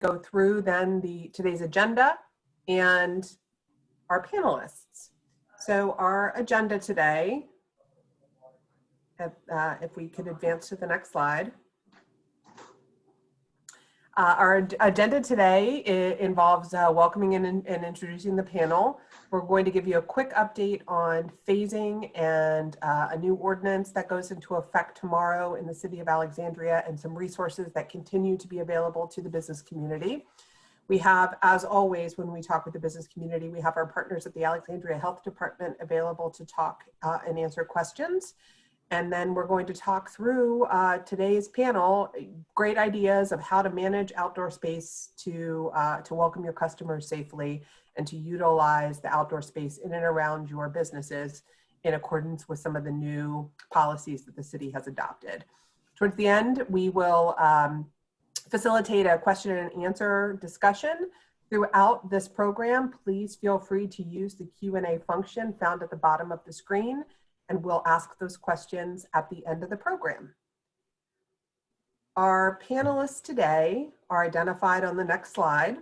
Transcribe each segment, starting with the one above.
go through then today's agenda and our panelists. So our agenda today, if we could advance to the next slide. Our agenda today involves welcoming and introducing the panel. We're going to give you a quick update on phasing and a new ordinance that goes into effect tomorrow in the city of Alexandria and some resources that continue to be available to the business community. We have, as always, when we talk with the business community, we have our partners at the Alexandria Health Department available to talk and answer questions. And then we're going to talk through today's panel, great ideas of how to manage outdoor space to welcome your customers safely and to utilize the outdoor space in and around your businesses in accordance with some of the new policies that the city has adopted. Towards the end, we will facilitate a question and answer discussion. Throughout this program, please feel free to use the Q&A function found at the bottom of the screen, and we'll ask those questions at the end of the program. Our panelists today are identified on the next slide.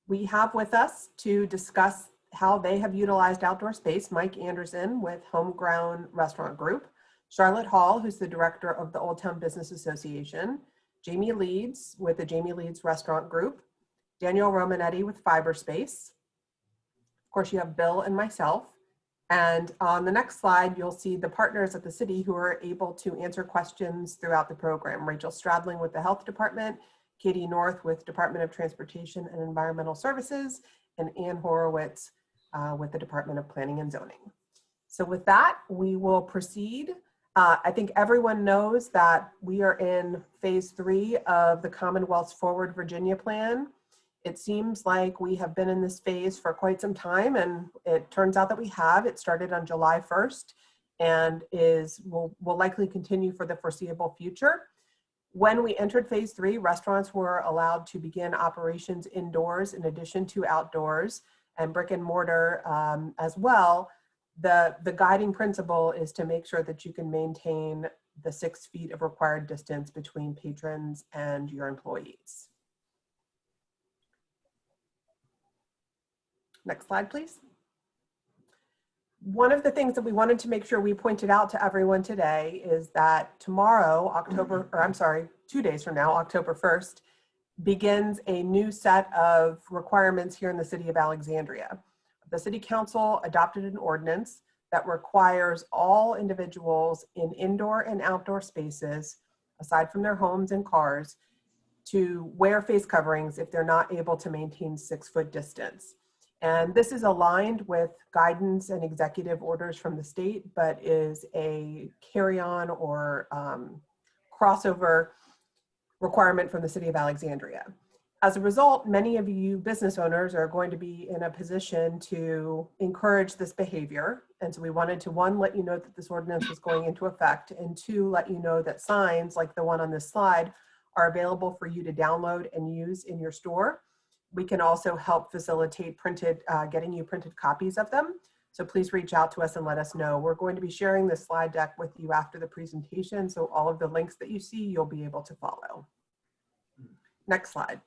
We have with us to discuss how they have utilized outdoor space, Mike Anderson with Homegrown Restaurant Group, Charlotte Hall, who's the director of the Old Town Business Association, Jamie Leeds with the Jamie Leeds Restaurant Group, Daniel Romanetti with Fiberspace. Of course, you have Bill and myself. And on the next slide, you'll see the partners at the city who are able to answer questions throughout the program. Rachel Stradling with the Health Department, Katie North with Department of Transportation and Environmental Services, and Ann Horowitz with the Department of Planning and Zoning. So with that, we will proceed. I think everyone knows that we are in phase 3 of the Commonwealth's Forward Virginia Plan. It seems like we have been in this phase for quite some time, and it turns out that we have. It started on July 1st and will likely continue for the foreseeable future. When we entered phase 3, restaurants were allowed to begin operations indoors in addition to outdoors, and brick and mortar as well. The guiding principle is to make sure that you can maintain the 6 feet of required distance between patrons and your employees. Next slide, please. One of the things that we wanted to make sure we pointed out to everyone today is that tomorrow, 2 days from now, October 1st, begins a new set of requirements here in the city of Alexandria. The City Council adopted an ordinance that requires all individuals in indoor and outdoor spaces, aside from their homes and cars, to wear face coverings if they're not able to maintain 6-foot distance. And this is aligned with guidance and executive orders from the state, but is a carry-on or crossover requirement from the city of Alexandria. As a result, many of you business owners are going to be in a position to encourage this behavior. And so we wanted to, 1, let you know that this ordinance was going into effect, and 2, let you know that signs like the one on this slide are available for you to download and use in your store. We can also help facilitate getting you printed copies of them. So please reach out to us and let us know. We're going to be sharing this slide deck with you after the presentation. So all of the links that you see, you'll be able to follow. Next slide.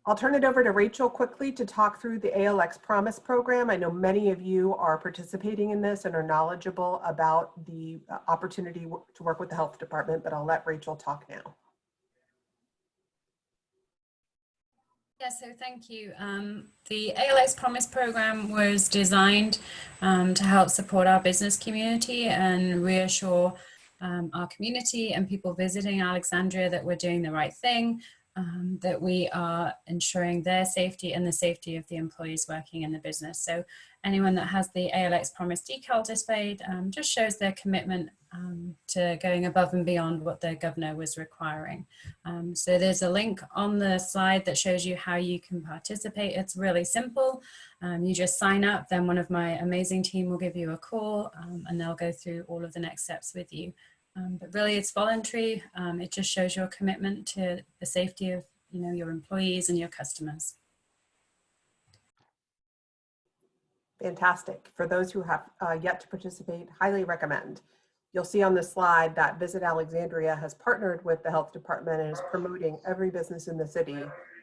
I'll turn it over to Rachel quickly to talk through the ALX Promise program. I know many of you are participating in this and are knowledgeable about the opportunity to work with the health department, but I'll let Rachel talk now. Yeah, so thank you. The ALX Promise program was designed to help support our business community and reassure our community and people visiting Alexandria that we're doing the right thing, that we are ensuring their safety and the safety of the employees working in the business. So anyone that has the ALX Promise decal displayed just shows their commitment to going above and beyond what the governor was requiring. So there's a link on the slide that shows you how you can participate. It's really simple. You just sign up, then one of my amazing team will give you a call and they'll go through all of the next steps with you. But really it's voluntary. It just shows your commitment to the safety of your employees and your customers. Fantastic. For those who have yet to participate, highly recommend. You'll see on the slide that Visit Alexandria has partnered with the health department and is promoting every business in the city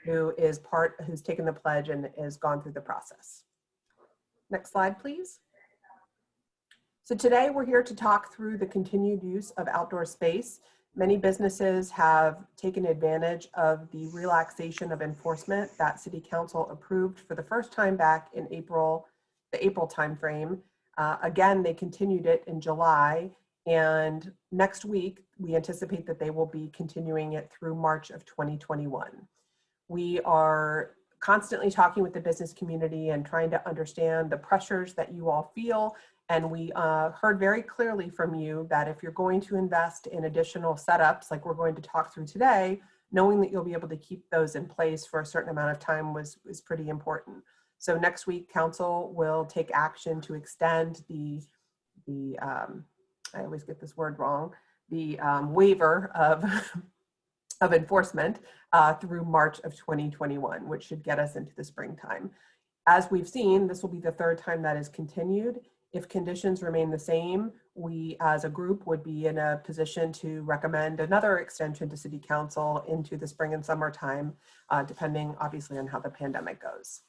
who's taken the pledge and has gone through the process. Next slide, please. So today we're here to talk through the continued use of outdoor space. Many businesses have taken advantage of the relaxation of enforcement that City Council approved for the first time back in the April timeframe. Again, they continued it in July, and next week we anticipate that they will be continuing it through March of 2021. We are constantly talking with the business community and trying to understand the pressures that you all feel. And we heard very clearly from you that if you're going to invest in additional setups like we're going to talk through today, knowing that you'll be able to keep those in place for a certain amount of time was pretty important. So next week, council will take action to extend the I always get this word wrong, the waiver of enforcement through March of 2021, which should get us into the springtime. As we've seen, this will be the third time that is continued. If conditions remain the same, we as a group would be in a position to recommend another extension to City Council into the spring and summertime, depending obviously on how the pandemic goes.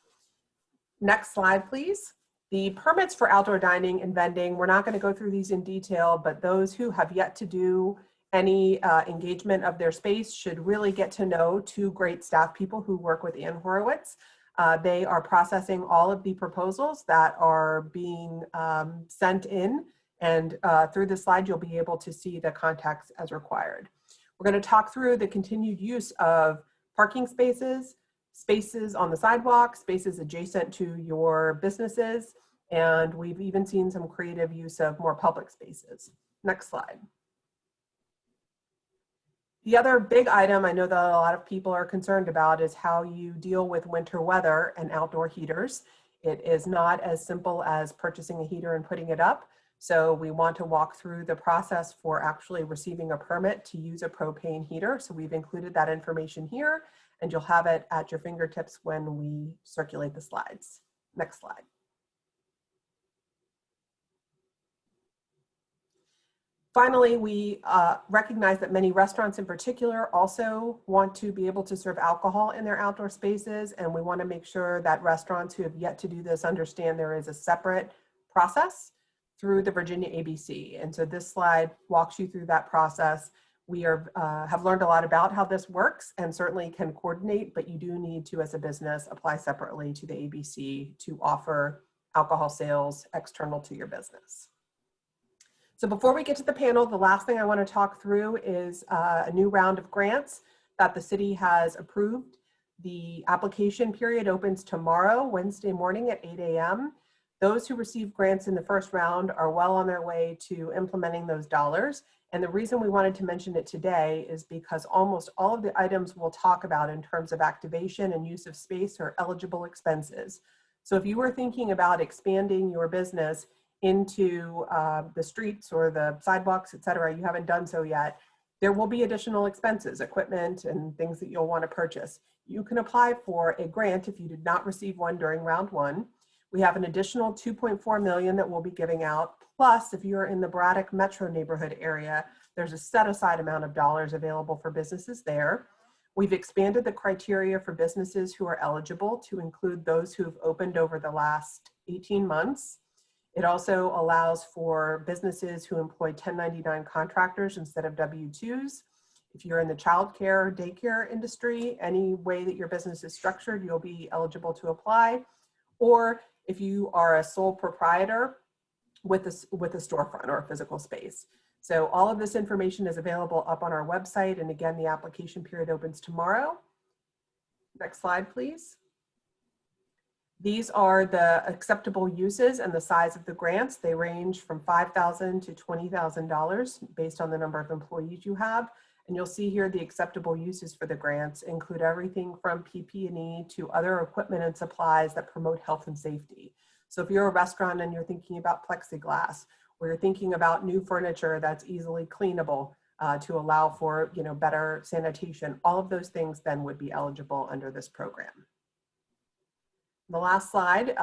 Next slide, please. The permits for outdoor dining and vending, we're not going to go through these in detail, but those who have yet to do any engagement of their space should really get to know two great staff people who work with Ann Horowitz. They are processing all of the proposals that are being sent in, and through the slide you'll be able to see the contacts as required. We're going to talk through the continued use of parking spaces, spaces on the sidewalk, spaces adjacent to your businesses, and we've even seen some creative use of more public spaces. Next slide. The other big item I know that a lot of people are concerned about is how you deal with winter weather and outdoor heaters. It is not as simple as purchasing a heater and putting it up. So we want to walk through the process for actually receiving a permit to use a propane heater. So we've included that information here, and you'll have it at your fingertips when we circulate the slides. Next slide. Finally, we recognize that many restaurants in particular also want to be able to serve alcohol in their outdoor spaces, and we want to make sure that restaurants who have yet to do this understand there is a separate process through the Virginia ABC. And so this slide walks you through that process. We have learned a lot about how this works and certainly can coordinate, but you do need to, as a business, apply separately to the ABC to offer alcohol sales external to your business. So before we get to the panel, the last thing I want to talk through is a new round of grants that the city has approved. The application period opens tomorrow, Wednesday morning at 8 a.m. Those who receive grants in the first round are well on their way to implementing those dollars. And the reason we wanted to mention it today is because almost all of the items we'll talk about in terms of activation and use of space are eligible expenses. So if you were thinking about expanding your business into the streets or the sidewalks, et cetera, you haven't done so yet, there will be additional expenses, equipment and things that you'll want to purchase. You can apply for a grant if you did not receive one during round one. We have an additional $2.4 million that we'll be giving out. Plus, if you're in the Braddock metro neighborhood area, there's a set aside amount of dollars available for businesses there. We've expanded the criteria for businesses who are eligible to include those who've opened over the last 18 months. It also allows for businesses who employ 1099 contractors instead of W-2s. If you're in the childcare or daycare industry, any way that your business is structured, you'll be eligible to apply. Or if you are a sole proprietor with a storefront or a physical space. So all of this information is available up on our website. And again, the application period opens tomorrow. Next slide, please. These are the acceptable uses and the size of the grants. They range from $5,000 to $20,000 based on the number of employees you have. And you'll see here the acceptable uses for the grants include everything from PP&E to other equipment and supplies that promote health and safety. So if you're a restaurant and you're thinking about plexiglass, or you're thinking about new furniture that's easily cleanable to allow for better sanitation, all of those things then would be eligible under this program. The last slide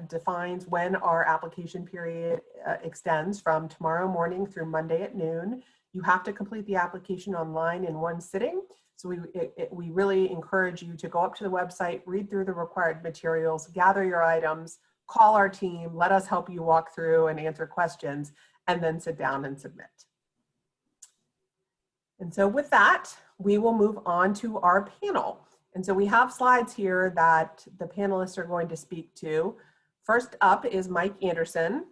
defines when our application period extends from tomorrow morning through Monday at noon. You have to complete the application online in one sitting. So we really encourage you to go up to the website, read through the required materials, gather your items, call our team, let us help you walk through and answer questions, and then sit down and submit. And so with that, we will move on to our panel. And so we have slides here that the panelists are going to speak to. First up is Mike Anderson.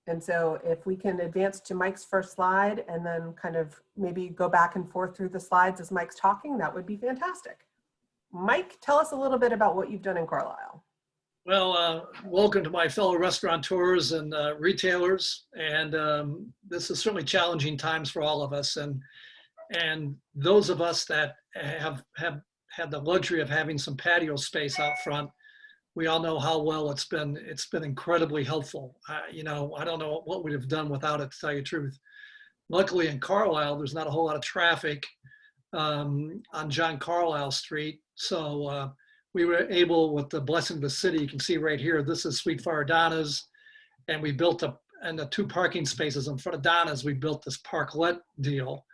And so if we can advance to Mike's first slide and then kind of maybe go back and forth through the slides as Mike's talking, that would be fantastic. Mike, tell us a little bit about what you've done in Carlisle. Well, welcome to my fellow restaurateurs and retailers. And this is certainly challenging times for all of us. And those of us that have had the luxury of having some patio space out front, we all know how well it's been incredibly helpful. You know, I don't know what we'd have done without it, to tell you the truth. Luckily in Carlisle, there's not a whole lot of traffic on John Carlisle Street. So we were able, with the blessing of the city, you can see right here, this is Sweetfire Donna's, and we built and the 2 parking spaces in front of Donna's, we built this parklet deal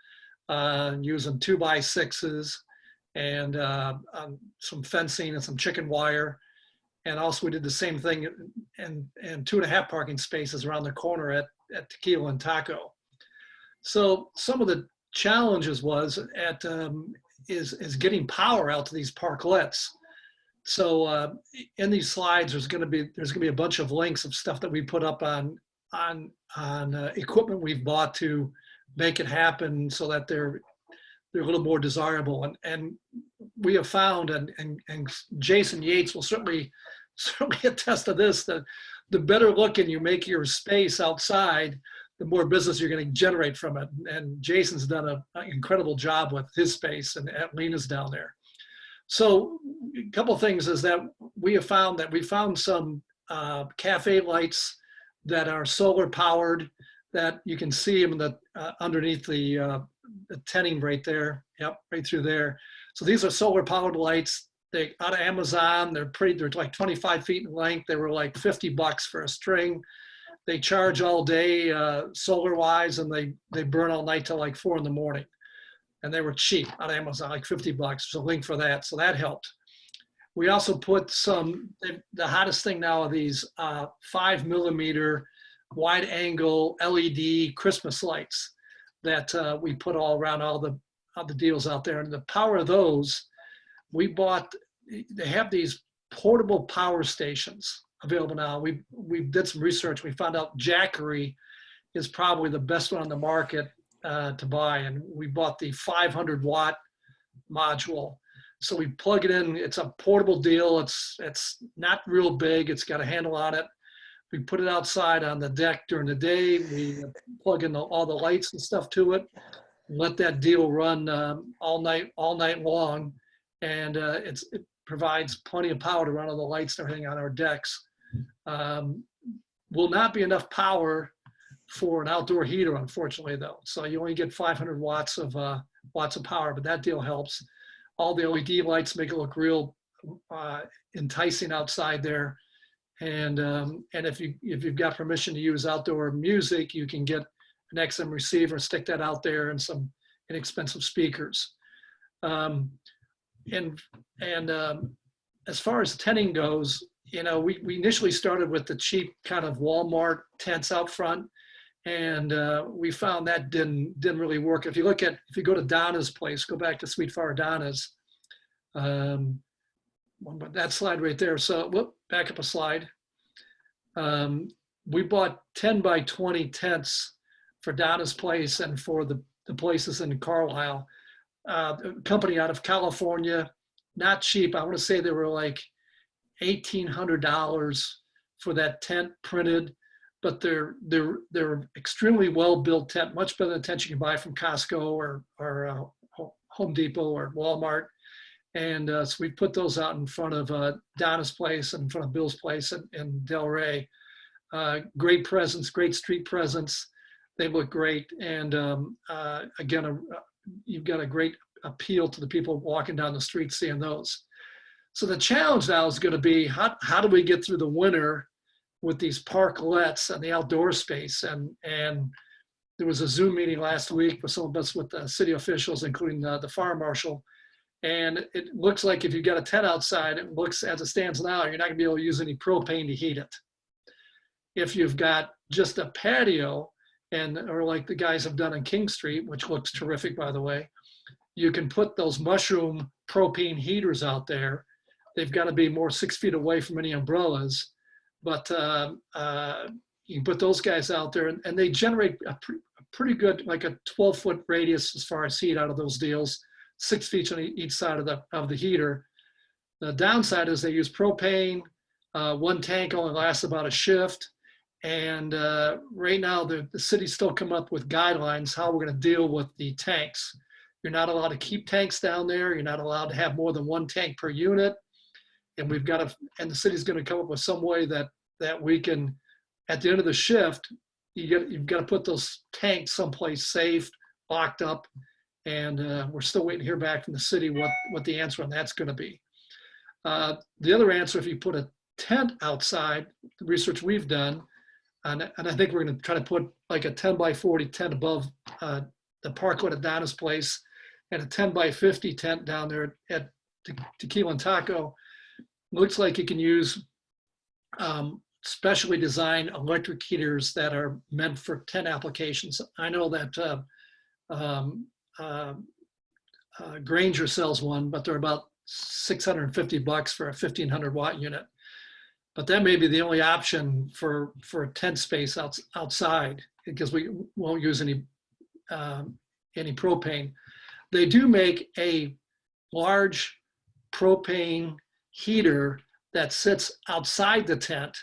using 2x6s and some fencing and some chicken wire. And also we did the same thing and 2.5 parking spaces around the corner at Tequila and Taco. So some of the challenges was is getting power out to these parklets. So in these slides, there's going to be a bunch of links of stuff that we put up on equipment we've bought to make it happen so that they're a little more desirable. And we have found, and Jason Yates will certainly attest to this, that the better looking you make your space outside, the more business you're going to generate from it. And Jason's done an incredible job with his space, and Lena's down there. So a couple of things is that we found some cafe lights that are solar powered, that you can see them in the underneath the tenting right there. Yep, right through there. So these are solar powered lights. They out of Amazon. They're like 25 feet in length. They were like $50 for a string. They charge all day solar wise, and they burn all night till like 4 in the morning. And they were cheap on Amazon, like $50. There's a link for that. So that helped. We also put the hottest thing now are these 5mm wide angle LED Christmas lights that we put all around all the deals out there. And the power of those, they have these portable power stations available now. We did some research. We found out Jackery is probably the best one on the market to buy. And we bought the 500 watt module. So we plug it in. It's a portable deal. It's not real big. It's got a handle on it. We put it outside on the deck during the day. We plug in all the lights and stuff to it. Let that deal run all night long, and it provides plenty of power to run all the lights and everything on our decks. Will not be enough power for an outdoor heater, unfortunately, though. So you only get 500 watts of power, but that deal helps. All the LED lights make it look real enticing outside there. And if you've got permission to use outdoor music, you can get an XM receiver, stick that out there, and some inexpensive speakers. And as far as tenting goes, you know, we initially started with the cheap kind of Walmart tents out front, and we found that didn't really work. If you go to Donna's place, go back to Sweetfire Donna's, that slide right there. So back up a slide. We bought 10 by 20 tents for Donna's place and for the places in Carlisle. A company out of California, not cheap. I want to say they were like $1,800 for that tent printed, but they're extremely well built tent, much better than tent you can buy from Costco or Home Depot or Walmart. And so we put those out in front of Donna's place and in front of Bill's place in Delray. Great presence, great street presence. They look great. And again, you've got a great appeal to the people walking down the street seeing those. So the challenge now is going to be how do we get through the winter with these parklets and the outdoor space? And there was a Zoom meeting last week with some of us with the city officials, including the fire marshal. And it looks like if you've got a tent outside, it looks as it stands now, you're not gonna be able to use any propane to heat it. If you've got just a patio or like the guys have done in King Street, which looks terrific, by the way, you can put those mushroom propane heaters out there. They've got to be more 6 feet away from any umbrellas, but you can put those guys out there and they generate a pretty good, like a 12-foot radius as far as heat out of those deals, 6 feet on each side of the heater. The downside is they use propane. One tank only lasts about a shift. And right now the city's still come up with guidelines how we're going to deal with the tanks. You're not allowed to keep tanks down there. You're not allowed to have more than one tank per unit. And the city's going to come up with some way that we can, at the end of the shift, you've got to put those tanks someplace safe, locked up. And we're still waiting to hear back from the city what the answer on that's going to be. The other answer, if you put a tent outside, the research we've done, and I think we're going to try to put like a 10 by 40 tent above the parklet at Donna's place and a 10 by 50 tent down there at Tequila and Taco. Looks like you can use specially designed electric heaters that are meant for tent applications. I know that Granger sells one, but they're about $650 for a 1,500 watt unit. But that may be the only option for a tent space outside because we won't use any propane. They do make a large propane heater that sits outside the tent,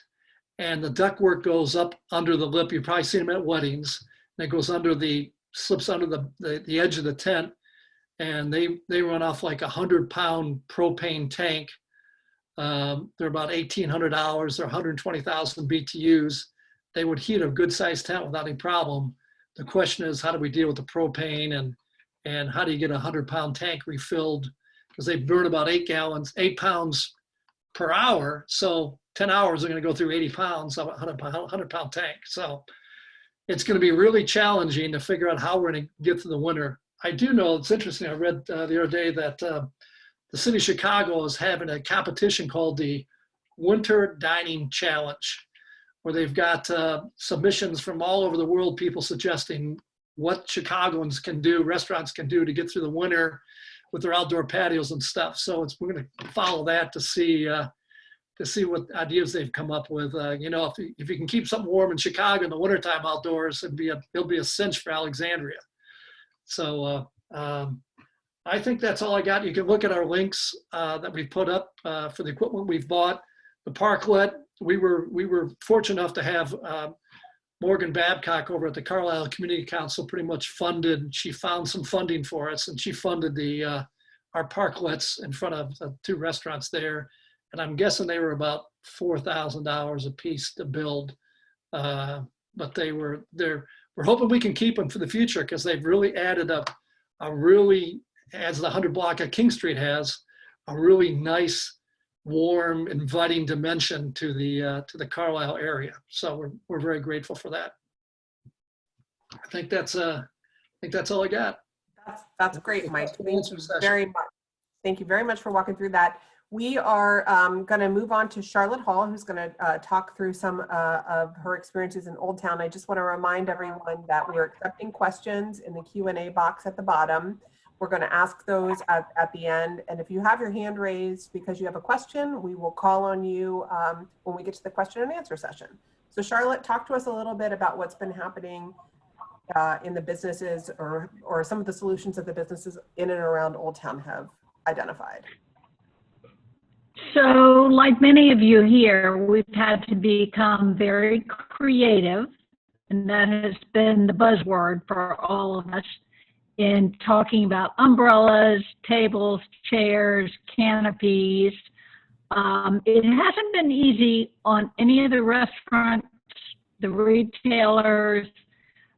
and the ductwork goes up under the lip. You've probably seen them at weddings. And it goes slips under the edge of the tent, and they run off like 100-pound propane tank. They're about $1,800. They're 120,000 BTUs. They would heat a good sized tent without any problem. The question is, how do we deal with the propane and how do you get a 100-pound tank refilled? Because they burn about 8 pounds per hour. So 10 hours are going to go through 80 pounds of a 100-pound tank. So it's going to be really challenging to figure out how we're going to get through the winter. I do know it's interesting. I read the other day that the city of Chicago is having a competition called the Winter Dining Challenge, where they've got submissions from all over the world, people suggesting what Chicagoans can do, restaurants can do to get through the winter with their outdoor patios and stuff. So we're going to follow that to see what ideas they've come up with. If you can keep something warm in Chicago in the wintertime outdoors, it'll be a cinch for Alexandria. So I think that's all I got. You can look at our links that we put up for the equipment we've bought. The parklet, we were fortunate enough to have Morgan Babcock over at the Carlisle Community Council pretty much funded. She found some funding for us, and she funded our parklets in front of the 2 restaurants there. And I'm guessing they were about $4,000 a piece to build. But we're hoping we can keep them for the future because they've really added up as the 100 block of King Street has, a really nice, warm, inviting dimension to the Carlisle area. So we're very grateful for that. I think that's all I got. That's great, Mike. Thank you very much for walking through that. We are going to move on to Charlotte Hall, who's going to talk through some of her experiences in Old Town. I just want to remind everyone that we're accepting questions in the Q&A box at the bottom. We're going to ask those at the end. And if you have your hand raised because you have a question, we will call on you when we get to the question and answer session. So Charlotte, talk to us a little bit about what's been happening in the businesses or some of the solutions that the businesses in and around Old Town have identified. So like many of you here, we've had to become very creative, and that has been the buzzword for all of us in talking about umbrellas, tables, chairs, canopies. It hasn't been easy on any of the restaurants, the retailers,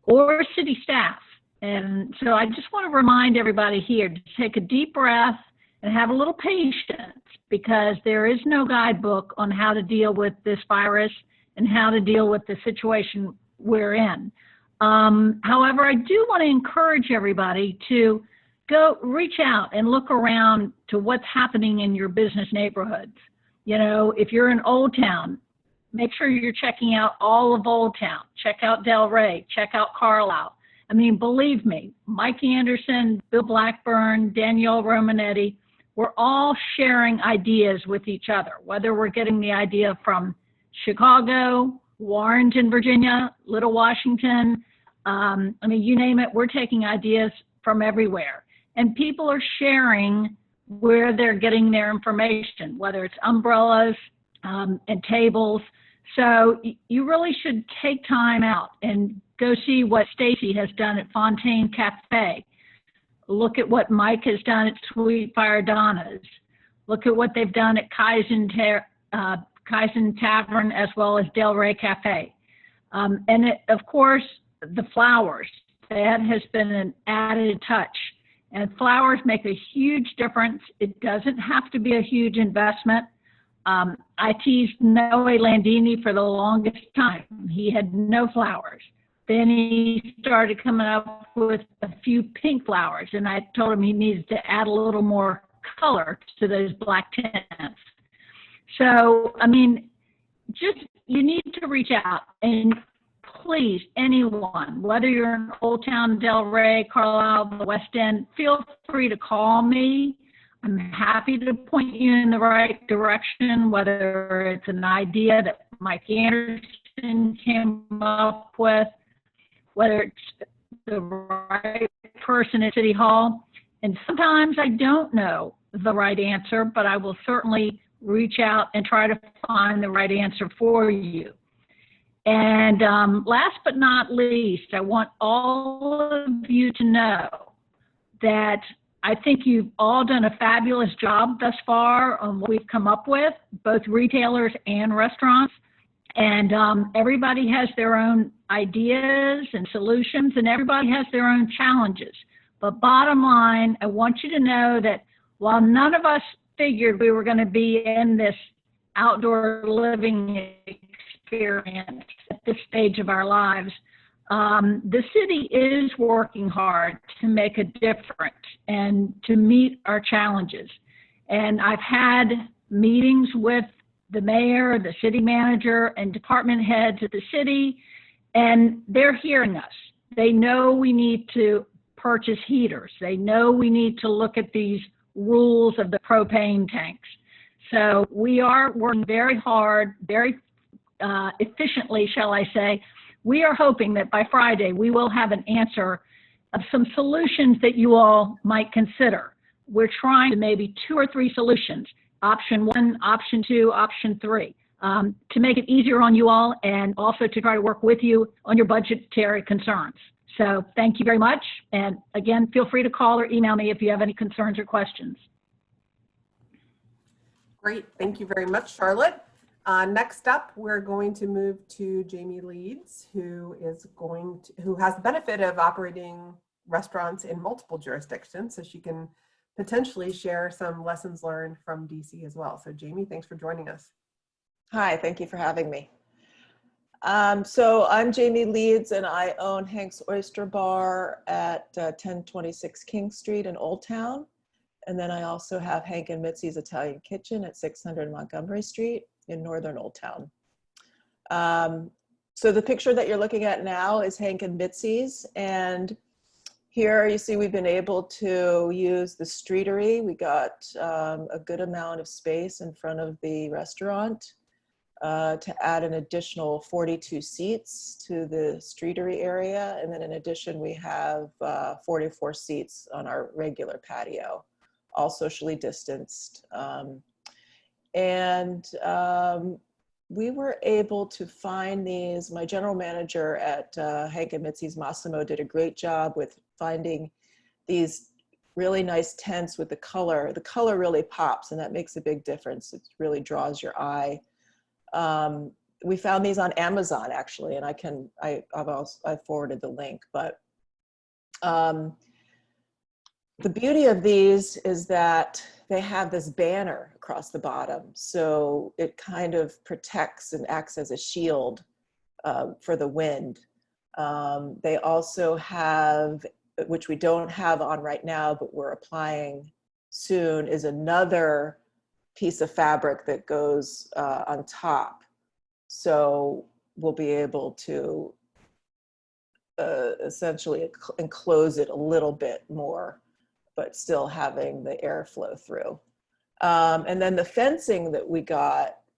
or city staff. And so I just want to remind everybody here to take a deep breath and have a little patience, because there is no guidebook on how to deal with this virus and how to deal with the situation we're in. However, I do want to encourage everybody to go reach out and look around to what's happening in your business neighborhoods. You know, if you're in Old Town, make sure you're checking out all of Old Town. Check out Delray, check out Carlisle. I mean, believe me, Mike Anderson, Bill Blackburn, Danielle Romanetti, we're all sharing ideas with each other, whether we're getting the idea from Chicago, Warrenton, Virginia, Little Washington. I mean, you name it, we're taking ideas from everywhere. And people are sharing where they're getting their information, whether it's umbrellas and tables. So you really should take time out and go see what Stacy has done at Fontaine Cafe. Look at what Mike has done at Sweet Fire Donna's. Look at what they've done at Kaizen Tavern as well as Delray Cafe. Of course, the flowers. That has been an added touch. And flowers make a huge difference. It doesn't have to be a huge investment. I teased Noe Landini for the longest time. He had no flowers. Then he started coming up with a few pink flowers, and I told him he needed to add a little more color to those black tints. So, I mean, you need to reach out, and please, anyone, whether you're in Old Town, Delray, Carlisle, the West End, feel free to call me. I'm happy to point you in the right direction, whether it's an idea that Mike Anderson came up with, whether it's the right person at City Hall. And sometimes I don't know the right answer, but I will certainly reach out and try to find the right answer for you. And last but not least, I want all of you to know that I think you've all done a fabulous job thus far on what we've come up with, both retailers and restaurants. And everybody has their own ideas and solutions, and everybody has their own challenges. But bottom line, I want you to know that while none of us figured we were going to be in this outdoor living experience at this stage of our lives, the city is working hard to make a difference and to meet our challenges. And I've had meetings with the mayor, the city manager, and department heads at the city, and they're hearing us. They know we need to purchase heaters. They know we need to look at these rules of the propane tanks. So we are working very hard, very efficiently, shall I say. We are hoping that by Friday we will have an answer of some solutions that you all might consider. We're trying to maybe 2 or 3 solutions, option 1, option 2, option 3, to make it easier on you all and also to try to work with you on your budgetary concerns. So thank you very much. And again, feel free to call or email me if you have any concerns or questions. Great. Thank you very much, Charlotte. Next up, we're going to move to Jamie Leeds, who has the benefit of operating restaurants in multiple jurisdictions, so she can potentially share some lessons learned from DC as well. So Jamie, thanks for joining us. Hi, thank you for having me. So I'm Jamie Leeds, and I own Hank's Oyster Bar at 1026 King Street in Old Town. And then I also have Hank and Mitzi's Italian Kitchen at 600 Montgomery Street in Northern Old Town. So the picture that you're looking at now is Hank and Mitzi's. And here you see we've been able to use the streetery. We got a good amount of space in front of the restaurant to add an additional 42 seats to the streetery area. And then in addition, we have 44 seats on our regular patio, all socially distanced. We were able to find these. My general manager at Hank and Mitzi's, Massimo, did a great job with finding these really nice tents with the color. The color really pops, and that makes a big difference. It really draws your eye. We found these on Amazon, actually, and I forwarded the link, but the beauty of these is that they have this banner across the bottom. So it kind of protects and acts as a shield for the wind. They also have, which we don't have on right now, but we're applying soon, is another piece of fabric that goes on top. So we'll be able to essentially enclose it a little bit more, but still having the airflow through. And then the fencing that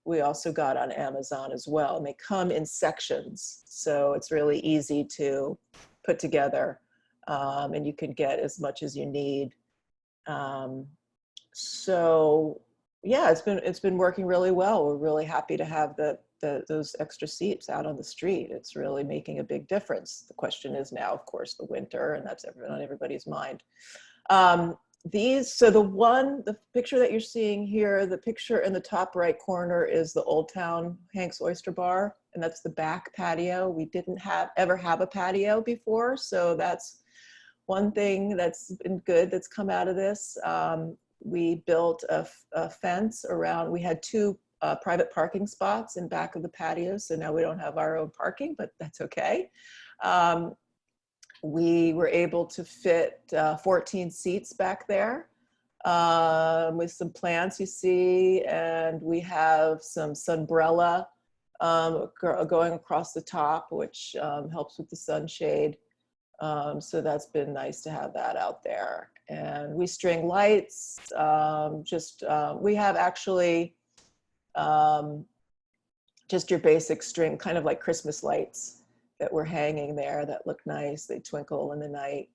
we also got on Amazon as well. And they come in sections. So it's really easy to put together, and you can get as much as you need. So yeah, it's been working really well. We're really happy to have those extra seats out on the street. It's really making a big difference. The question is now, of course, the winter, and that's on everybody's mind. So the picture that you're seeing here, the picture in the top right corner is the Old Town Hank's Oyster Bar, and that's the back patio. We didn't ever have a patio before, so that's one thing that's been good that's come out of this. We built a fence around, we had two private parking spots in back of the patio, so now we don't have our own parking, but that's okay. We were able to fit 14 seats back there with some plants you see, and we have some sunbrella going across the top, which helps with the sunshade. So that's been nice to have that out there. And we string lights, we have actually just your basic string, kind of like Christmas lights that were hanging there that look nice. They twinkle in the night.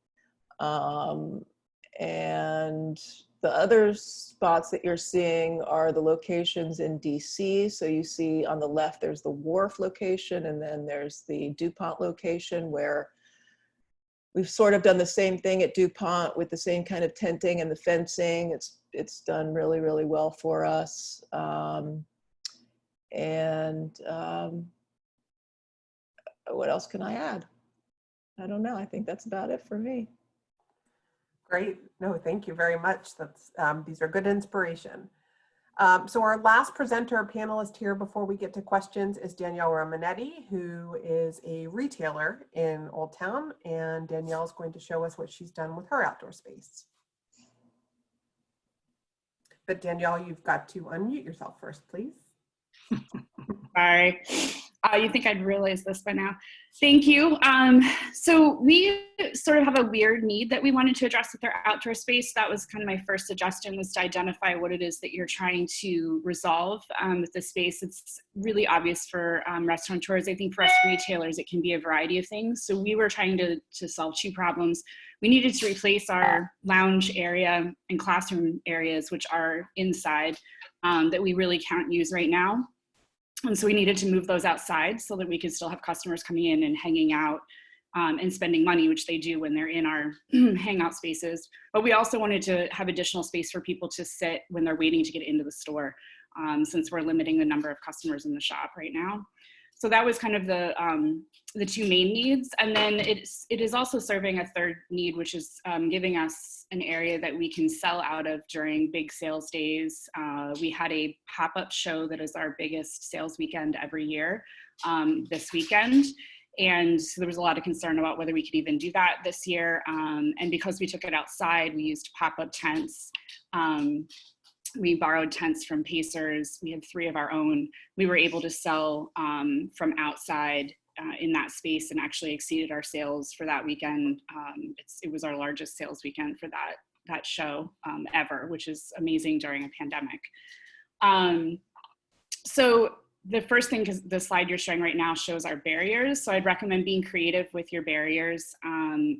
And the other spots that you're seeing are the locations in DC. So you see on the left, there's the Wharf location, and then there's the DuPont location, where we've sort of done the same thing at DuPont with the same kind of tenting and the fencing. It's done really, really well for us. What else can I add? I don't know. I think that's about it for me. Great. No, thank you very much. That's these are good inspiration. So our last presenter panelist here before we get to questions is Danielle Romanetti, who is a retailer in Old Town, and Danielle is going to show us what she's done with her outdoor space. But Danielle, you've got to unmute yourself first, please. Sorry. You think I'd realize this by now. Thank you. So we sort of have a weird need that we wanted to address with our outdoor space. That was kind of my first suggestion, was to identify what it is that you're trying to resolve with the space. It's really obvious for restaurateurs. I think for us retailers, it can be a variety of things. So we were trying to solve two problems. We needed to replace our lounge area and classroom areas, which are inside, that we really can't use right now. And so we needed to move those outside so that we could still have customers coming in and hanging out and spending money, which they do when they're in our hangout spaces. But we also wanted to have additional space for people to sit when they're waiting to get into the store, since we're limiting the number of customers in the shop right now. So that was kind of the two main needs. And then it is also serving a third need, which is giving us an area that we can sell out of during big sales days. We had a pop-up show that is our biggest sales weekend every year this weekend. And so there was a lot of concern about whether we could even do that this year. And because we took it outside, we used pop-up tents. We borrowed tents from Pacers. We had 3 of our own. We were able to sell from outside in that space and actually exceeded our sales for that weekend. It was our largest sales weekend for that show ever, which is amazing during a pandemic. So the first thing, because the slide you're showing right now shows our barriers. So I'd recommend being creative with your barriers.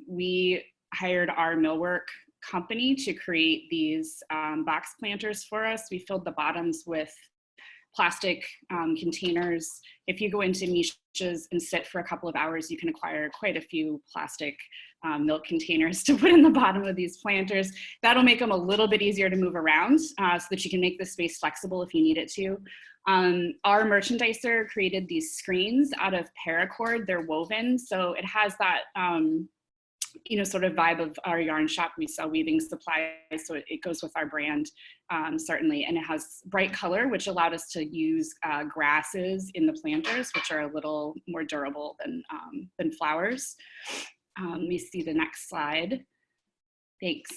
We hired our millwork company to create these box planters for us. We filled the bottoms with plastic containers. If you go into niches and sit for a couple of hours, you can acquire quite a few plastic milk containers to put in the bottom of these planters. That'll make them a little bit easier to move around so that you can make the space flexible if you need it to. Our merchandiser created these screens out of paracord. They're woven, so it has that sort of vibe of our yarn shop. We sell weaving supplies, so it goes with our brand, certainly. And it has bright color, which allowed us to use grasses in the planters, which are a little more durable than flowers. We see the next slide. Thanks.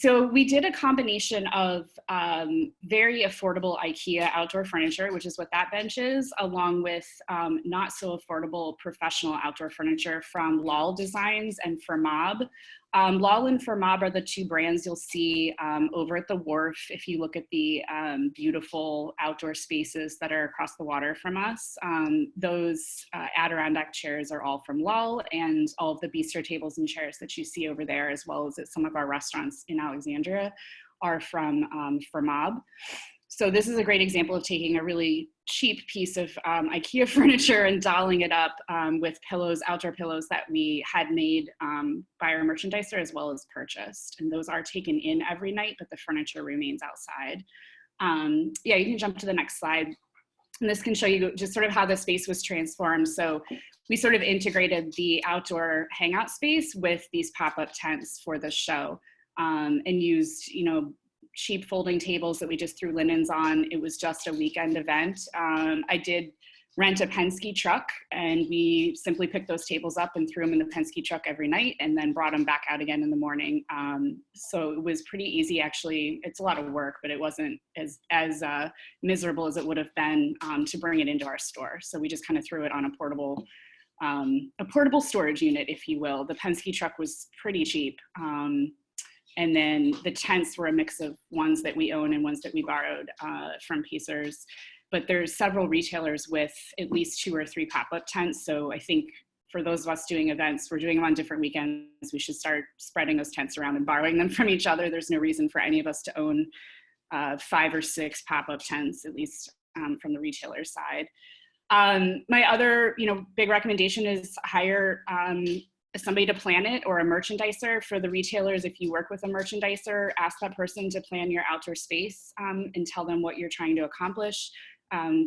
So we did a combination of very affordable IKEA outdoor furniture, which is what that bench is, along with not so affordable professional outdoor furniture from Lal Designs and Fermab. Lal and Fermab are the two brands you'll see over at the wharf if you look at the beautiful outdoor spaces that are across the water from us. Those Adirondack chairs are all from Lal, and all of the bistro tables and chairs that you see over there, as well as at some of our restaurants in Alexandria, are from Fermab. So this is a great example of taking a really cheap piece of IKEA furniture and dolling it up with pillows, outdoor pillows that we had made by our merchandiser as well as purchased. And those are taken in every night, but the furniture remains outside. Yeah, you can jump to the next slide. And this can show you just sort of how the space was transformed. So we sort of integrated the outdoor hangout space with these pop-up tents for the show and used, cheap folding tables that we just threw linens on. It was just a weekend event. I did rent a Penske truck, and we simply picked those tables up and threw them in the Penske truck every night and then brought them back out again in the morning. So it was pretty easy, actually. It's a lot of work, but it wasn't as miserable as it would have been to bring it into our store. So we just kind of threw it on a portable storage unit, if you will. The Penske truck was pretty cheap. And then the tents were a mix of ones that we own and ones that we borrowed from Pacers. But there's several retailers with at least 2 or 3 pop-up tents. So I think for those of us doing events, we're doing them on different weekends. We should start spreading those tents around and borrowing them from each other. There's no reason for any of us to own 5 or 6 pop-up tents, at least from the retailer side. My other, big recommendation is hire somebody to plan it, or a merchandiser. For the retailers, if you work with a merchandiser, ask that person to plan your outdoor space and tell them what you're trying to accomplish.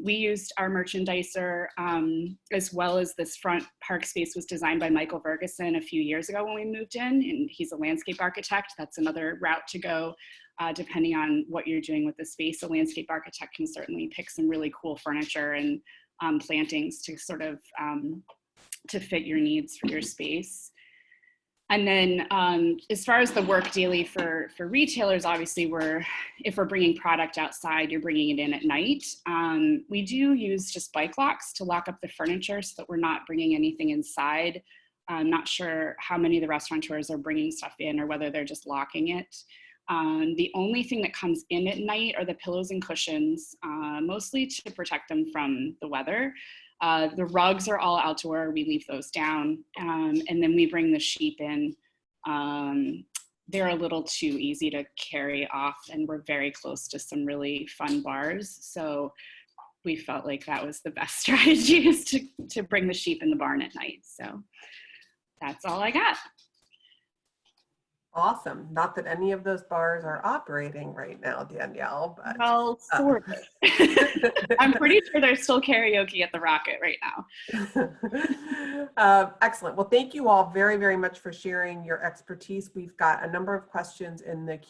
We used our merchandiser as well as this front park space was designed by Michael Ferguson a few years ago when we moved in, and he's a landscape architect. That's another route to go depending on what you're doing with the space. A landscape architect can certainly pick some really cool furniture and plantings to sort of to fit your needs for your space. And then as far as the work daily for retailers, obviously if we're bringing product outside, you're bringing it in at night. We do use just bike locks to lock up the furniture so that we're not bringing anything inside. I'm not sure how many of the restaurateurs are bringing stuff in or whether they're just locking it. The only thing that comes in at night are the pillows and cushions, mostly to protect them from the weather. The rugs are all outdoor, we leave those down, and then we bring the sheep in. They're a little too easy to carry off, and we're very close to some really fun bars, so we felt like that was the best strategy, is to bring the sheep in the barn at night. So that's all I got. Awesome. Not that any of those bars are operating right now, Danielle, but Well, sort of. I'm pretty sure there's still karaoke at the Rocket right now. Excellent. Well, thank you all very, very much for sharing your expertise. We've got a number of questions in the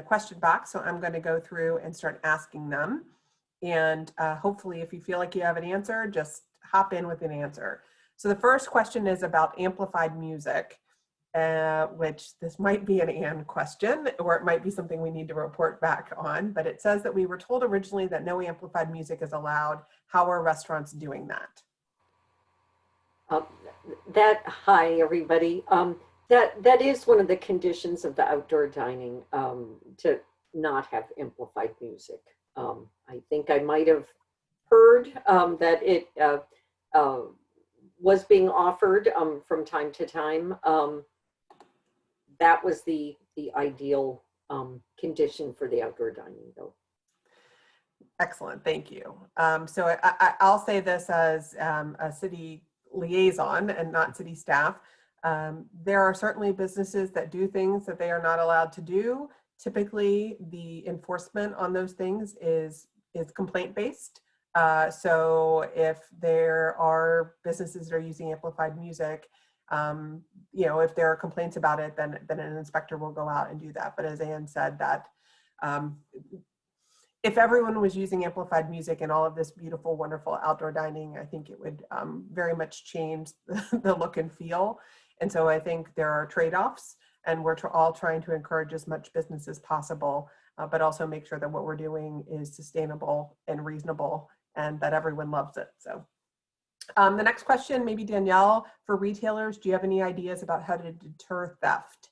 question box, so I'm going to go through and start asking them. And hopefully, if you feel like you have an answer, just hop in with an answer. So the first question is about amplified music. Which this might be an and question, or it might be something we need to report back on, but it says that we were told originally that no amplified music is allowed. How are restaurants doing that? Hi, everybody. That is one of the conditions of the outdoor dining, to not have amplified music. I think I might have heard that it was being offered from time to time. That was the ideal condition for the outdoor dining, though. Excellent, thank you. So I'll say this as a city liaison and not city staff. There are certainly businesses that do things that they are not allowed to do. Typically, the enforcement on those things is complaint-based. So if there are businesses that are using amplified music, You know, if there are complaints about it, then an inspector will go out and do that. But as Ann said, that if everyone was using amplified music and all of this beautiful, wonderful outdoor dining, I think it would very much change the look and feel. And so I think there are trade-offs, and we're all trying to encourage as much business as possible, but also make sure that what we're doing is sustainable and reasonable and that everyone loves it. So the next question, maybe Danielle, for retailers, do you have any ideas about how to deter theft?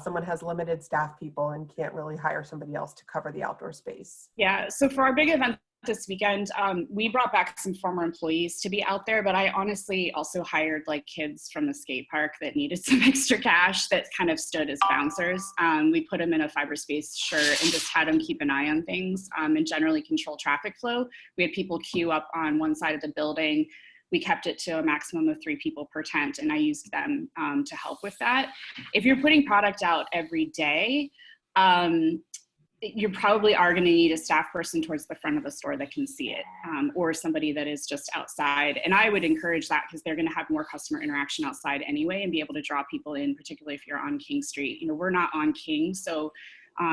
Someone has limited staff people and can't really hire somebody else to cover the outdoor space. Yeah, so for our big event this weekend, we brought back some former employees to be out there, but I honestly also hired like kids from the skate park that needed some extra cash that kind of stood as bouncers. We put them in a fiber space shirt and just had them keep an eye on things and generally control traffic flow. We had people queue up on one side of the building. We kept it to a maximum of 3 people per tent, and I used them to help with that. If you're putting product out every day, you probably are going to need a staff person towards the front of the store that can see it, or somebody that is just outside. And I would encourage that because they're going to have more customer interaction outside anyway and be able to draw people in, particularly if you're on King Street. You know, we're not on King, so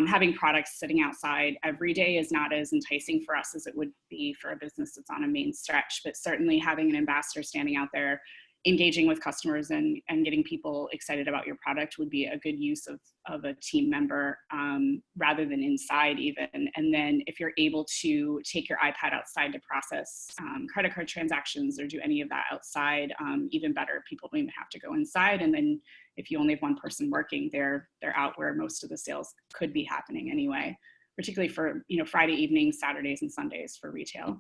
having products sitting outside every day is not as enticing for us as it would be for a business that's on a main stretch. But certainly having an ambassador standing out there engaging with customers and getting people excited about your product would be a good use of a team member rather than inside even. And then if you're able to take your iPad outside to process credit card transactions or do any of that outside, even better. People don't even have to go inside. And then if you only have one person working, they're out where most of the sales could be happening anyway, particularly for, you know, Friday evenings, Saturdays, and Sundays for retail.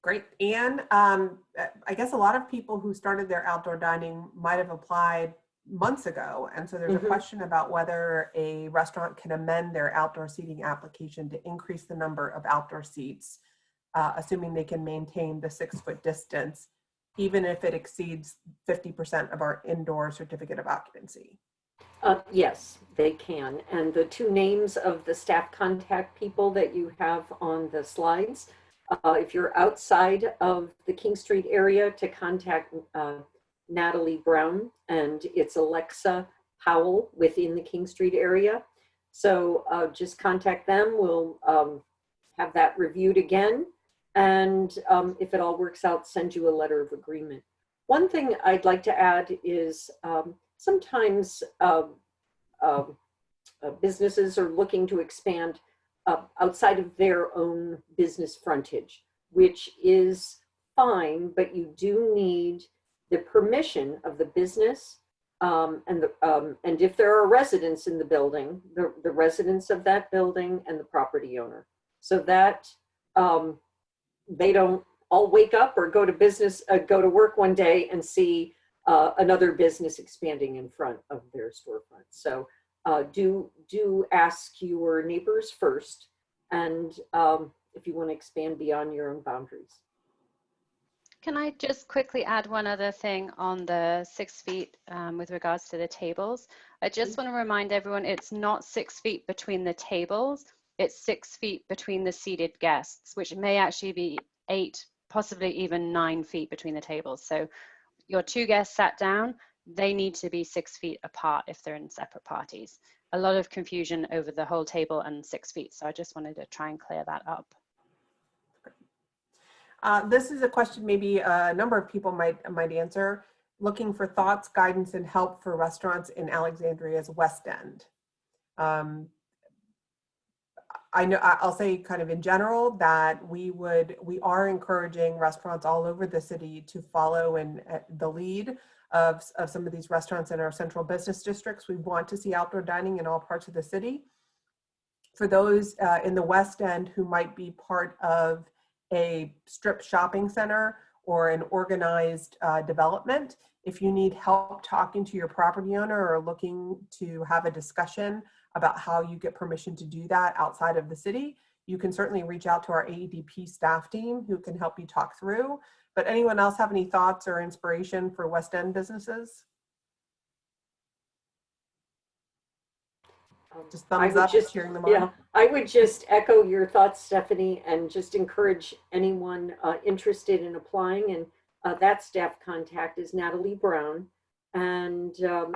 Great. Anne, I guess a lot of people who started their outdoor dining might have applied months ago. And so there's a question about whether a restaurant can amend their outdoor seating application to increase the number of outdoor seats, assuming they can maintain the 6-foot distance, even if it exceeds 50% of our indoor certificate of occupancy. Yes, they can. And the 2 names of the staff contact people that you have on the slides, if you're outside of the King Street area, to contact Natalie Brown, and it's Alexa Powell within the King Street area. So just contact them. We'll have that reviewed again. And if it all works out, send you a letter of agreement. One thing I'd like to add is sometimes businesses are looking to expand outside of their own business frontage, which is fine, but you do need the permission of the business and if there are residents in the building, the residents of that building and the property owner, so that they don't all wake up or go to work one day and see another business expanding in front of their storefront. So do ask your neighbors first, and if you want to expand beyond your own boundaries. Can I just quickly add one other thing on the 6 feet with regards to the tables? I just want to remind everyone it's not 6 feet between the tables, it's 6 feet between the seated guests, which may actually be 8, possibly even 9 feet between the tables. So your 2 guests sat down, they need to be 6 feet apart if they're in separate parties. A lot of confusion over the whole table and 6 feet. So I just wanted to try and clear that up. This is a question maybe a number of people might answer. Looking for thoughts, guidance, and help for restaurants in Alexandria's West End. I know I'll say kind of in general that we are encouraging restaurants all over the city to follow in the lead of some of these restaurants in our central business districts. We want to see outdoor dining in all parts of the city. For those in the West End who might be part of a strip shopping center or an organized development, if you need help talking to your property owner or looking to have a discussion about how you get permission to do that outside of the city, you can certainly reach out to our AEDP staff team who can help you talk through. But anyone else have any thoughts or inspiration for West End businesses? Just thumbs up, cheering them on. Yeah, I would just echo your thoughts, Stephanie, and just encourage anyone interested in applying. That staff contact is Natalie Brown. And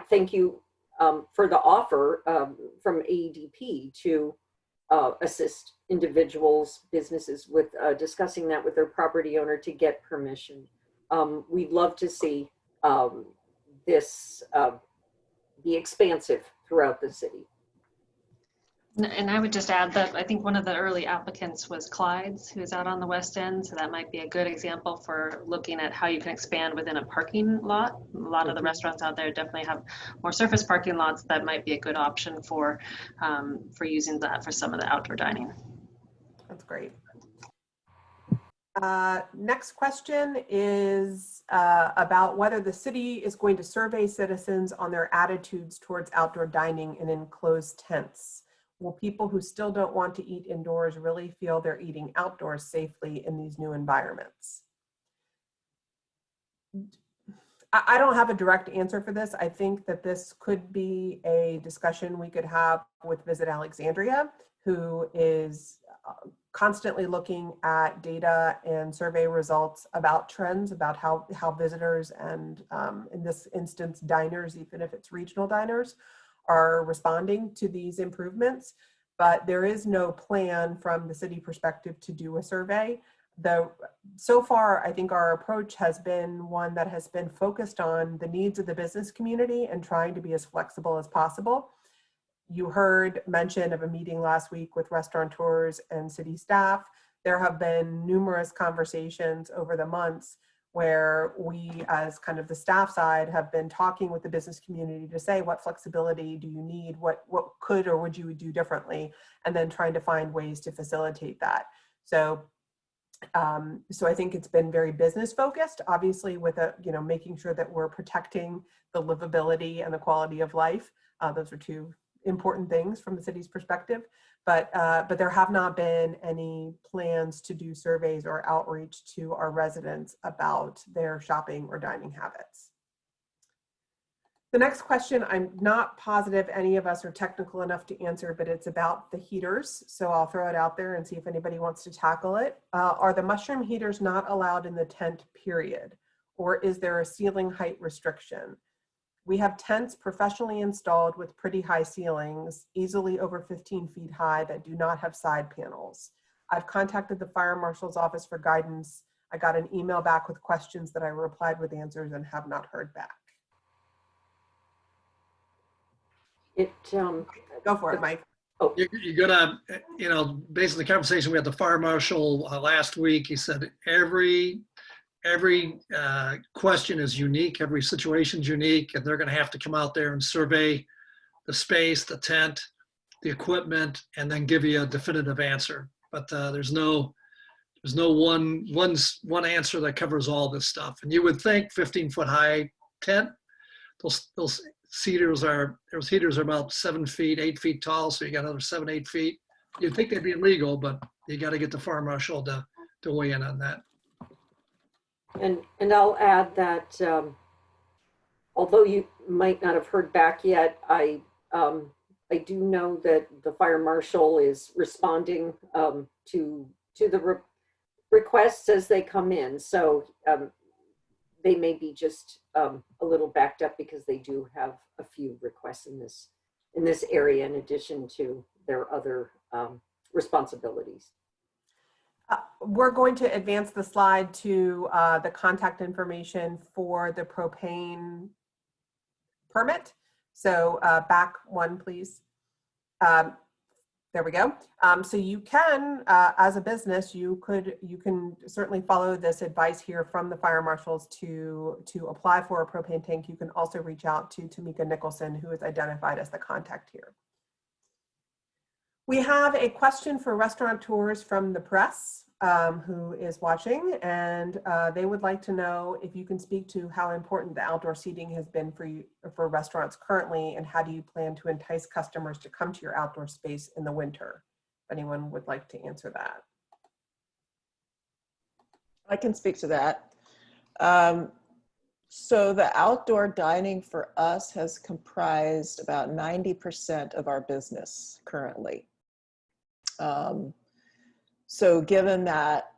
thank you for the offer from AEDP to assist individuals, businesses with discussing that with their property owner to get permission. We'd love to see this be expansive throughout the city. And I would just add that I think one of the early applicants was Clyde's, who's out on the West End. So that might be a good example for looking at how you can expand within a parking lot. A lot of the restaurants out there definitely have more surface parking lots. That might be a good option for using that for some of the outdoor dining. That's great. Next question is about whether the city is going to survey citizens on their attitudes towards outdoor dining in enclosed tents. Will people who still don't want to eat indoors really feel they're eating outdoors safely in these new environments? I don't have a direct answer for this. I think that this could be a discussion we could have with Visit Alexandria, who is constantly looking at data and survey results about trends, about how visitors and in this instance, diners, even if it's regional diners, are responding to these improvements. But there is no plan from the city perspective to do a survey. So far, I think our approach has been one that has been focused on the needs of the business community and trying to be as flexible as possible. You heard mention of a meeting last week with restaurateurs and city staff. There have been numerous conversations over the months where we, as kind of the staff side, have been talking with the business community to say, what flexibility do you need? What could or would you do differently? And then trying to find ways to facilitate that. So I think it's been very business focused, obviously with making sure that we're protecting the livability and the quality of life. Those are two important things from the city's perspective, but there have not been any plans to do surveys or outreach to our residents about their shopping or dining habits. The next question, I'm not positive any of us are technical enough to answer, but it's about the heaters. So I'll throw it out there and see if anybody wants to tackle it. Are the mushroom heaters not allowed in the tent, period? Or is there a ceiling height restriction? We have tents professionally installed with pretty high ceilings, easily over 15 feet high, that do not have side panels. I've contacted the fire marshal's office for guidance. I got an email back with questions that I replied with answers and have not heard back. Go for it, Mike. Oh. You're gonna, based on the conversation we had the fire marshal last week, he said every question is unique, every situation is unique, and they're going to have to come out there and survey the space, the tent, the equipment, and then give you a definitive answer. But there's no one answer that covers all this stuff. And you would think 15-foot high tent, those heaters are about 7 feet, 8 feet tall, so you got another 7, 8 feet. You'd think they'd be illegal, but you got to get the fire marshal to weigh in on that. And I'll add that although you might not have heard back yet, I do know that the fire marshal is responding to the requests as they come in. So they may be just a little backed up because they do have a few requests in this area in addition to their other responsibilities. We're going to advance the slide to the contact information for the propane permit. So back one, please. There we go. So you can, as a business, you can certainly follow this advice here from the fire marshals to apply for a propane tank. You can also reach out to Tamika Nicholson, who is identified as the contact here. We have a question for restaurateurs from the press who is watching, and they would like to know if you can speak to how important the outdoor seating has been for you, for restaurants currently, and how do you plan to entice customers to come to your outdoor space in the winter? If anyone would like to answer that. I can speak to that. So the outdoor dining for us has comprised about 90% of our business currently. So given that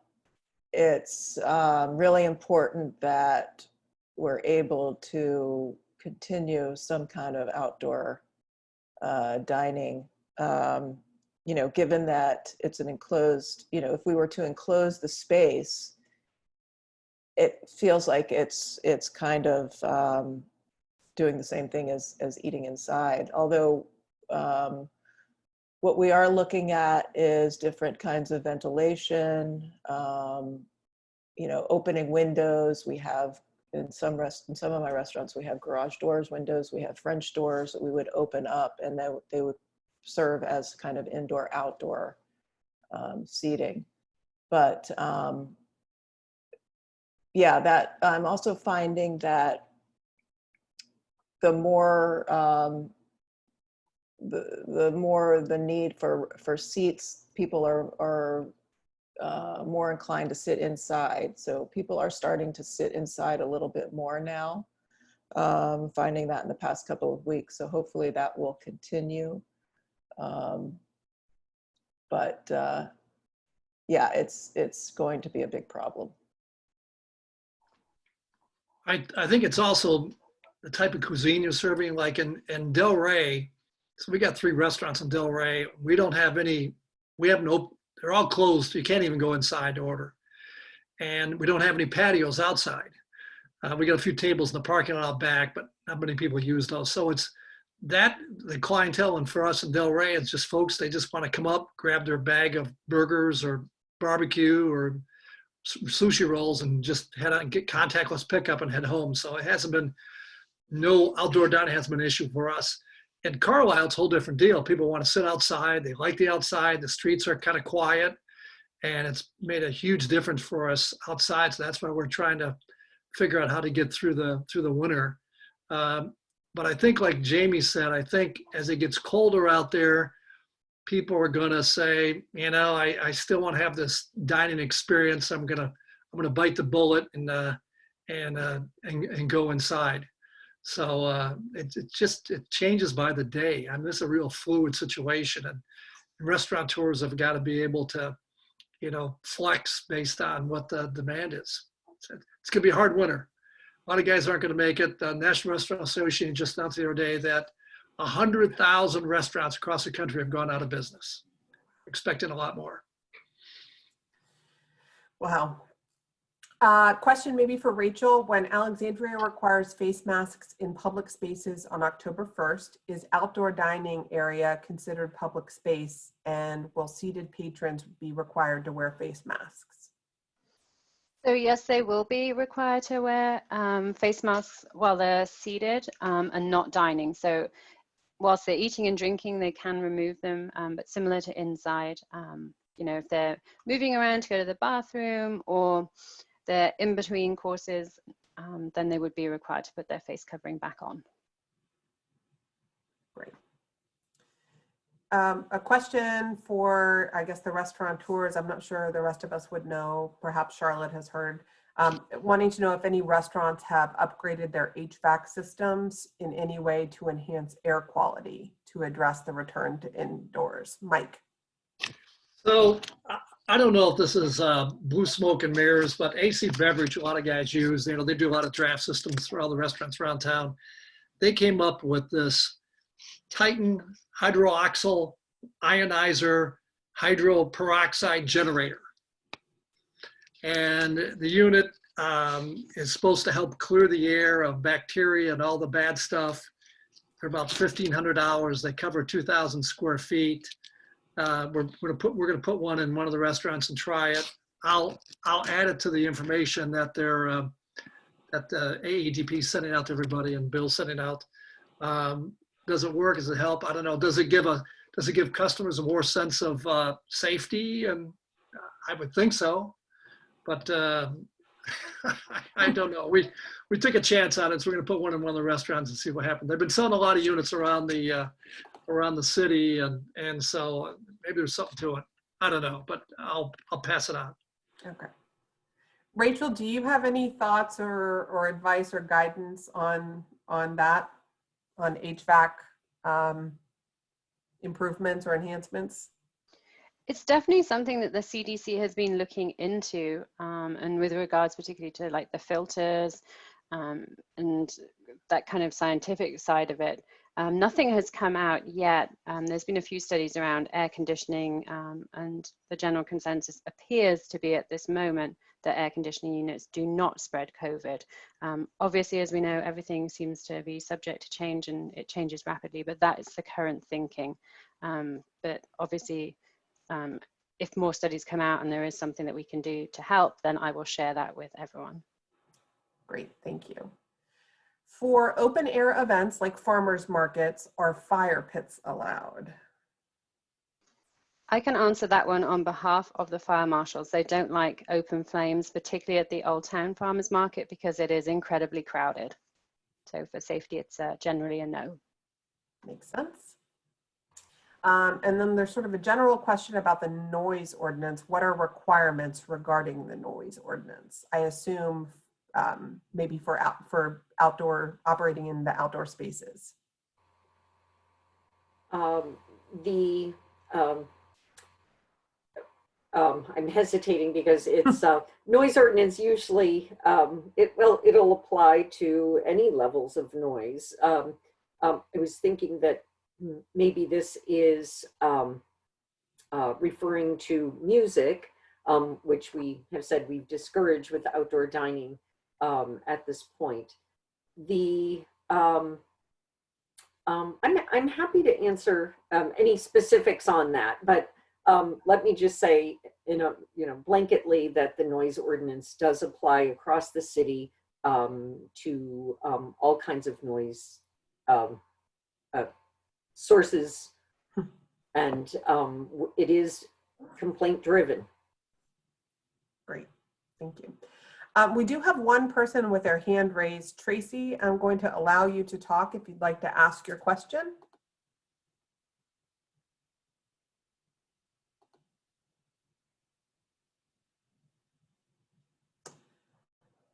it's really important that we're able to continue some kind of outdoor dining. You know, given that it's an enclosed, you know, if we were to enclose the space, it feels like it's kind of doing the same thing as eating inside. Although what we are looking at is different kinds of ventilation, you know, opening windows. We have in some of my restaurants, we have garage doors, windows, we have French doors that we would open up, and they would serve as kind of indoor outdoor seating. But yeah, that I'm also finding that the more the need for seats, people are more inclined to sit inside. So people are starting to sit inside a little bit more now, finding that in the past couple of weeks. So hopefully that will continue. But yeah, it's going to be a big problem. I think it's also the type of cuisine you're serving, like in Del Rey. So we got 3 restaurants in Del Rey. We don't have any, they're all closed. You can't even go inside to order. And we don't have any patios outside. We got a few tables in the parking lot out back, but not many people use those. So it's that, the clientele, and for us in Del Rey, it's just folks, they just want to come up, grab their bag of burgers or barbecue or sushi rolls and just head out and get contactless pickup and head home. So it hasn't been, no outdoor dining hasn't been an issue for us. In Carlisle, it's a whole different deal. People want to sit outside. They like the outside. The streets are kind of quiet, and it's made a huge difference for us outside. So that's why we're trying to figure out how to get through the winter. But I think, like Jamie said, I think as it gets colder out there, people are going to say, you know, I still want to have this dining experience. I'm gonna bite the bullet and go inside. So it changes by the day. I mean, this is a real fluid situation, and restaurateurs have got to be able to, you know, flex based on what the demand is. It's going to be a hard winter. A lot of guys aren't going to make it. The National Restaurant Association just announced the other day that 100,000 restaurants across the country have gone out of business. Expecting a lot more. Wow. Question maybe for Rachel. When Alexandria requires face masks in public spaces on October 1st, is outdoor dining area considered public space, and will seated patrons be required to wear face masks? So yes, they will be required to wear face masks while they're seated and not dining. So whilst they're eating and drinking, they can remove them, but similar to inside, you know, if they're moving around to go to the bathroom or they're in between courses, then they would be required to put their face covering back on. Great. A question for, I guess, the restaurateurs. I'm not sure the rest of us would know. Perhaps Charlotte has heard. Wanting to know if any restaurants have upgraded their HVAC systems in any way to enhance air quality to address the return to indoors. Mike. So I don't know if this is blue smoke and mirrors, but AC Beverage, a lot of guys use, you know, they do a lot of draft systems for all the restaurants around town. They came up with this Titan hydroxyl ionizer hydroperoxide generator. And the unit is supposed to help clear the air of bacteria and all the bad stuff. They're about $1,500. They cover 2,000 square feet. We're gonna put one in one of the restaurants and try it. I'll add it to the information that they're that the AEDP is sending out to everybody and Bill's sending out. Does it work? Does it help? I don't know. Does it give customers a more sense of safety? And I would think so, but I don't know. We took a chance on it, so we're going to put one in one of the restaurants and see what happens. They've been selling a lot of units around the city, and so maybe there's something to it. I don't know, but I'll pass it on. Okay. Rachel, do you have any thoughts or advice or guidance on that, on HVAC improvements or enhancements? It's definitely something that the CDC has been looking into, and with regards particularly to like the filters and that kind of scientific side of it. Nothing has come out yet. There's been a few studies around air conditioning, and the general consensus appears to be at this moment that air conditioning units do not spread COVID. Obviously, as we know, everything seems to be subject to change and it changes rapidly, but that is the current thinking. But obviously, if more studies come out and there is something that we can do to help, then I will share that with everyone. Great, thank you. For open air events like farmers markets, are fire pits allowed? I can answer that one on behalf of the fire marshals. They don't like open flames, particularly at the Old Town Farmers Market, because it is incredibly crowded. So for safety, it's generally a no. Makes sense. And then there's sort of a general question about the noise ordinance. What are requirements regarding the noise ordinance? I assume maybe for outdoor, operating in the outdoor spaces. I'm hesitating because it's noise ordinance usually, it'll apply to any levels of noise. I was thinking that maybe this is referring to music, which we have said we've discouraged with outdoor dining at this point. I'm happy to answer any specifics on that, but let me just say, blanketly that the noise ordinance does apply across the city to all kinds of noise sources, and it is complaint driven. Great, thank you. We do have one person with their hand raised. Tracy, I'm going to allow you to talk if you'd like to ask your question.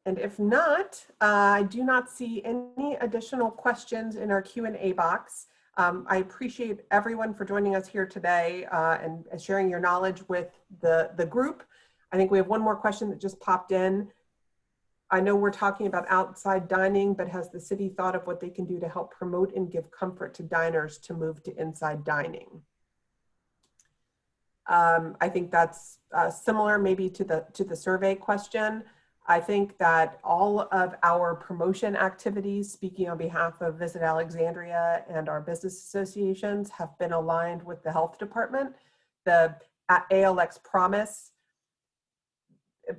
And if not, I do not see any additional questions in our Q&A box. I appreciate everyone for joining us here today and sharing your knowledge with the group. I think we have one more question that just popped in. I know we're talking about outside dining, but has the city thought of what they can do to help promote and give comfort to diners to move to inside dining? I think that's similar maybe to the survey question. I think that all of our promotion activities, speaking on behalf of Visit Alexandria and our business associations, have been aligned with the health department. The ALX Promise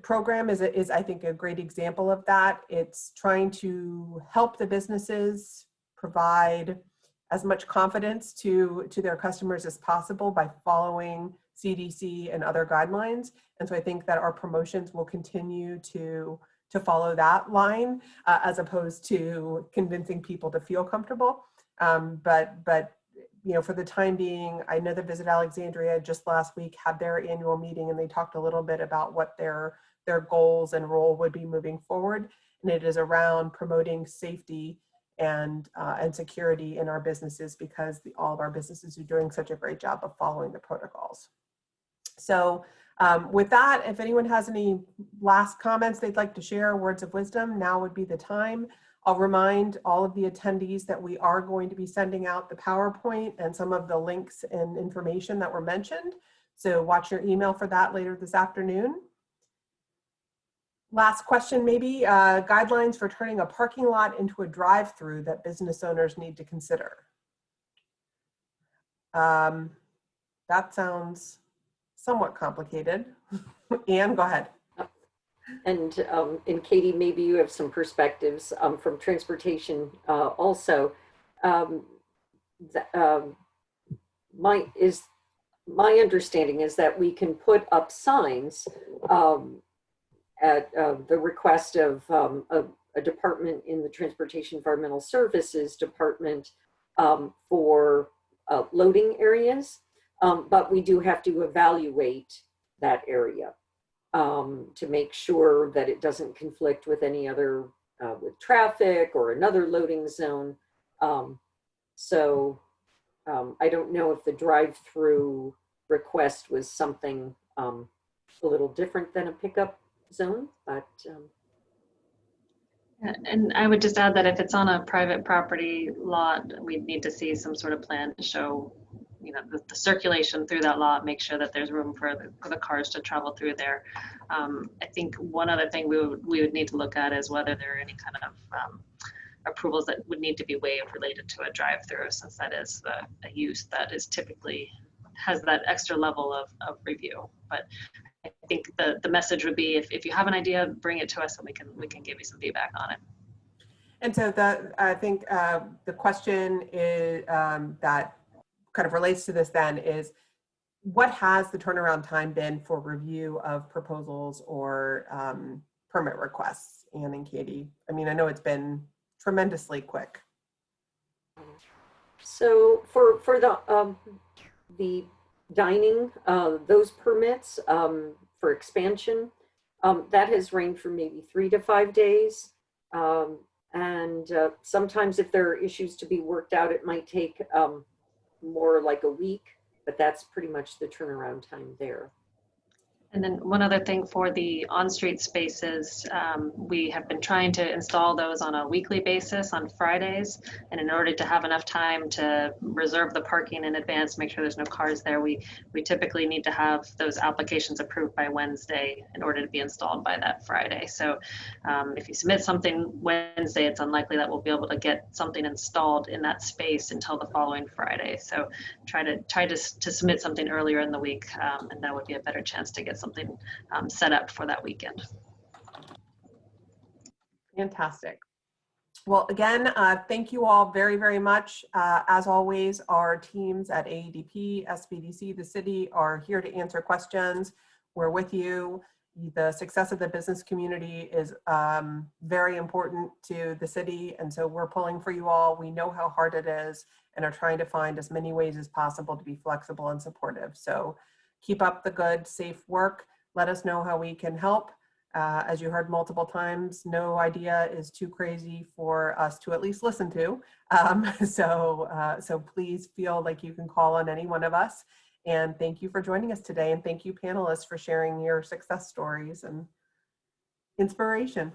program is I think a great example of that. It's trying to help the businesses provide as much confidence to their customers as possible by following CDC and other guidelines. And so I think that our promotions will continue to follow that line as opposed to convincing people to feel comfortable. But for the time being, I know that Visit Alexandria just last week had their annual meeting and they talked a little bit about what their goals and role would be moving forward. And it is around promoting safety and security in our businesses, because all of our businesses are doing such a great job of following the protocols. So with that, if anyone has any last comments they'd like to share, words of wisdom, now would be the time. I'll remind all of the attendees that we are going to be sending out the PowerPoint and some of the links and information that were mentioned. So watch your email for that later this afternoon. Last question, maybe guidelines for turning a parking lot into a drive-through that business owners need to consider. That sounds somewhat complicated. Anne, go ahead. And Katie, maybe you have some perspectives from transportation also. My understanding is that we can put up signs at the request of a department in the Transportation Environmental Services Department for loading areas, but we do have to evaluate that area to make sure that it doesn't conflict with any other, with traffic or another loading zone. I don't know if the drive-through request was something a little different than a pickup zone, but And I would just add that if it's on a private property lot, we'd need to see some sort of plan to show, you know, the circulation through that lot, make sure that there's room for the cars to travel through there. I think one other thing we would need to look at is whether there are any kind of approvals that would need to be waived related to a drive-through, since that is a use that is typically has that extra level of review. But I think the message would be if you have an idea, bring it to us and we can give you some feedback on it. And so I think the question is that kind of relates to this then is, what has the turnaround time been for review of proposals or permit requests, Ann and Katie? I mean, I know it's been tremendously quick. so for the dining, those permits for expansion, that has ranged from maybe 3 to 5 days. And sometimes if there are issues to be worked out, it might take more like a week, but that's pretty much the turnaround time there. And then one other thing for the on-street spaces, we have been trying to install those on a weekly basis on Fridays. And in order to have enough time to reserve the parking in advance, make sure there's no cars there, we typically need to have those applications approved by Wednesday in order to be installed by that Friday. So if you submit something Wednesday, it's unlikely that we'll be able to get something installed in that space until the following Friday. So try to submit something earlier in the week, and that would be a better chance to get something set up for that weekend. Fantastic. Well, again, thank you all very, very much. As always, our teams at AEDP, SBDC, the city are here to answer questions. We're with you. The success of the business community is very important to the city, and so we're pulling for you all. We know how hard it is and are trying to find as many ways as possible to be flexible and supportive. So keep up the good, safe work. Let us know how we can help. As you heard multiple times, no idea is too crazy for us to at least listen to. So please feel like you can call on any one of us. And thank you for joining us today. And thank you, panelists, for sharing your success stories and inspiration.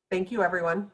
Thank you, everyone.